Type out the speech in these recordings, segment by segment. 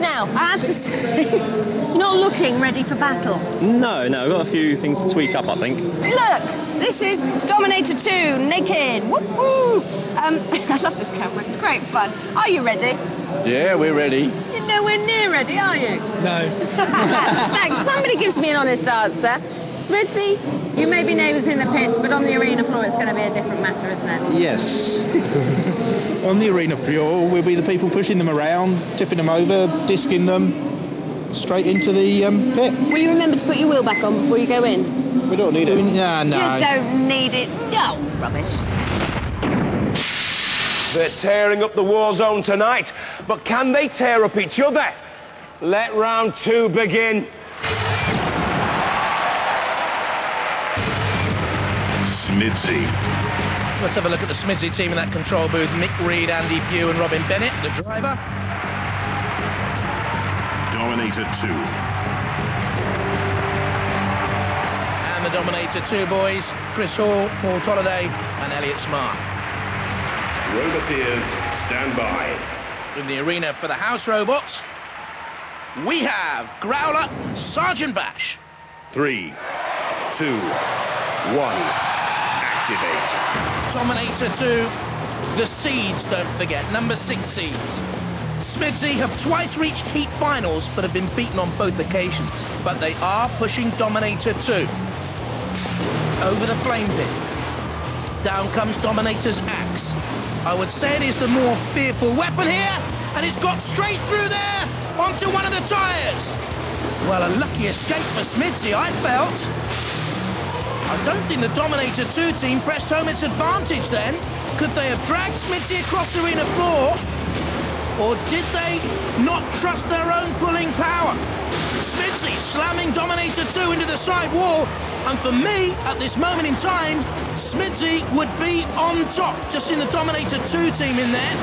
Now, I have to say, you're not looking ready for battle. No, I've got a few things to tweak up, I think. Look, this is Dominator 2, naked. Woo-hoo! I love this camera, it's great fun. Are you ready? Yeah, we're ready. You're nowhere near ready, are you? No. Thanks, somebody gives me an honest answer. S.M.I.D.S.Y, you may be neighbours in the pits, but on the arena floor it's going to be a different matter, isn't it? Yes. On the arena floor, we'll be the people pushing them around, tipping them over, disking them straight into the pit. Will you remember to put your wheel back on before you go in? We don't need it. No. You don't need it. No, rubbish. They're tearing up the war zone tonight, but can they tear up each other? Let round 2 begin. S.M.I.D.S.Y. Let's have a look at the S.M.I.D.S.Y team in that control booth. Mick Reed, Andy Pugh and Robin Bennett, the driver. Dominator 2. And the Dominator 2 boys, Chris Hall, Paul Tolliday and Elliott Smart. Roboteers, stand by. In the arena for the house robots, we have Growler and Sergeant Bash. 3, 2, 1. Activate. Dominator 2, the seeds, don't forget, number 6 seeds. S.M.I.D.S.Y have twice reached heat finals, but have been beaten on both occasions. But they are pushing Dominator 2 over the flame pit. Down comes Dominator's axe. I would say it is the more fearful weapon here, and it's got straight through there onto one of the tyres. Well, a lucky escape for S.M.I.D.S.Y, I felt. I don't think the Dominator 2 team pressed home its advantage then. Could they have dragged S.M.I.D.S.Y across the arena floor? Or did they not trust their own pulling power? S.M.I.D.S.Y slamming Dominator 2 into the side wall. And for me, at this moment in time, S.M.I.D.S.Y would be on top. Just in the Dominator 2 team in there.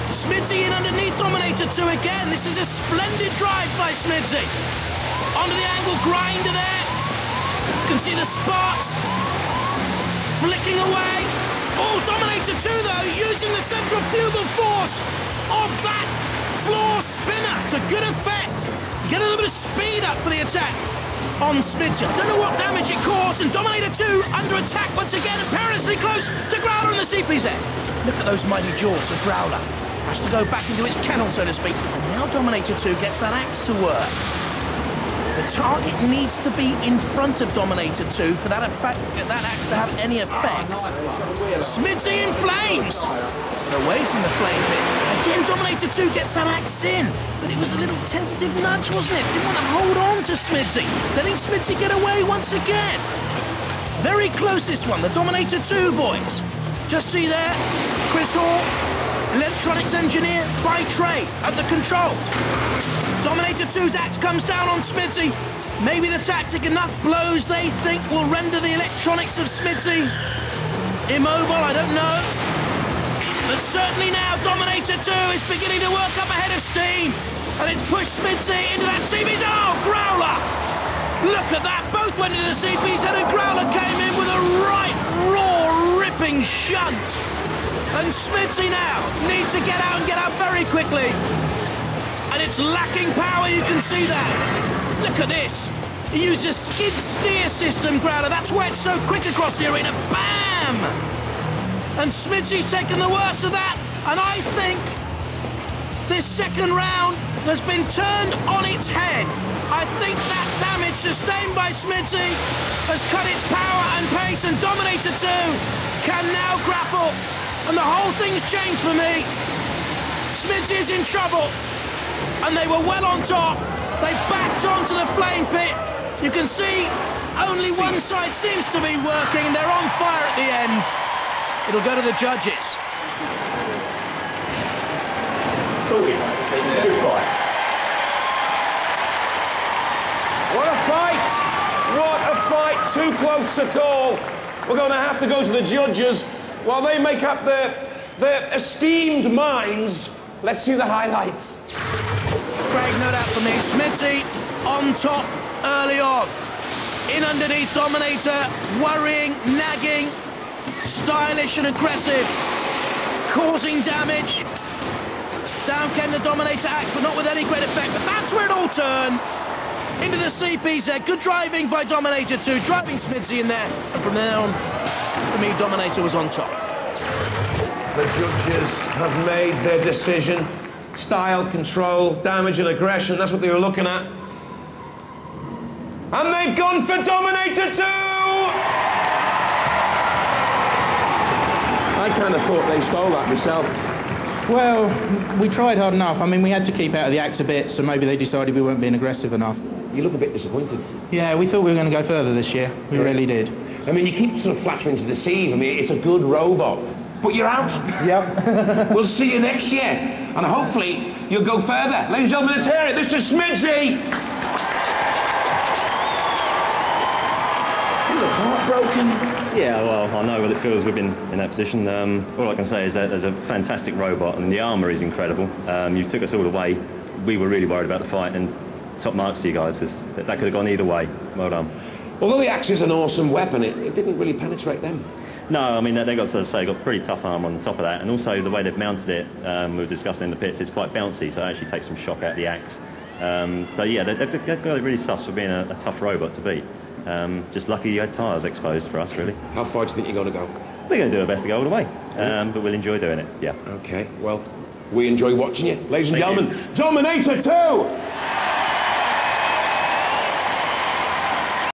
S.M.I.D.S.Y in underneath Dominator 2 again. This is a splendid drive by S.M.I.D.S.Y. Onto the angle grinder there. You can see the sparks flicking away. Oh, Dominator 2 though, using the centrifugal force of that floor spinner to good effect. You get a little bit of speed up for the attack on S.M.I.D.S.Y. Don't know what damage it caused, and Dominator 2 under attack once again, perilously close to Growler and the CPZ. Look at those mighty jaws of Growler. Has to go back into its kennel, so to speak. And now Dominator 2 gets that axe to work. The target needs to be in front of Dominator 2 for that axe to have any effect. S.M.I.D.S.Y in flames! But away from the flame pit. Again, Dominator 2 gets that axe in. But it was a little tentative nudge, wasn't it? Didn't want to hold on to S.M.I.D.S.Y. Letting S.M.I.D.S.Y get away once again. Very close this one, the Dominator 2 boys. Just see there, Chris Hall, electronics engineer by trade at the control. Dominator 2's axe comes down on S.M.I.D.S.Y. Maybe the tactic, enough blows they think will render the electronics of S.M.I.D.S.Y immobile, I don't know. But certainly now Dominator 2 is beginning to work up a head of steam. And it's pushed S.M.I.D.S.Y into that CPZ. Oh, Growler! Look at that, both went into the CPZ and Growler came in with a right raw ripping shunt. And S.M.I.D.S.Y now needs to get out and get out very quickly. And it's lacking power, you can see that. Look at this. He used a skid steer system, Growler. That's why it's so quick across the arena. Bam! And S.M.I.D.S.Y's taken the worst of that. And I think this second round has been turned on its head. I think that damage sustained by S.M.I.D.S.Y has cut its power and pace, and Dominator 2 can now grapple. And the whole thing's changed for me. S.M.I.D.S.Y is in trouble. And they were well on top. They backed onto the flame pit. You can see only one side seems to be working. They're on fire at the end. It'll go to the judges. What a fight! What a fight! Too close to call. We're going to have to go to the judges while they make up their esteemed minds. Let's see the highlights. Craig, no doubt for me. S.M.I.D.S.Y on top early on. In underneath Dominator, worrying, nagging, stylish and aggressive, causing damage. Down came the Dominator axe, but not with any great effect. But turn. Into the CPZ. Good driving by Dominator 2. Driving S.M.I.D.S.Y in there. And from there on, for me, Dominator was on top. The judges have made their decision. Style, control, damage and aggression. That's what they were looking at. And they've gone for Dominator 2! I kind of thought they stole that myself. Well, we tried hard enough. I mean, we had to keep out of the axe a bit, so maybe they decided we weren't being aggressive enough. You look a bit disappointed. Yeah, we thought we were going to go further this year. We really did. I mean, you keep sort of flattering to deceive. I mean, it's a good robot. But you're out. Yep. We'll see you next year. And hopefully you'll go further. Ladies and gentlemen, let's hear it. This is S.M.I.D.S.Y. You look heartbroken. Yeah, well, I know what it feels. We've been in that position. All I can say is that there's a fantastic robot, and the armour is incredible. You took us all the way. We were really worried about the fight, and top marks to you guys, because that could have gone either way. Well done. Although the axe is an awesome weapon, it didn't really penetrate them. No, I mean, they got, as I say, got pretty tough arm on the top of that, and also the way they've mounted it, we were discussing in the pits, it's quite bouncy, so it actually takes some shock out of the axe. So yeah, they've got it really sus for being a tough robot to beat. Just lucky you had tyres exposed for us, really. How far do you think you're going to go? We're going to do our best to go all the way, but we'll enjoy doing it, yeah. Okay, well, we enjoy watching you. Ladies and gentlemen, Dominator 2!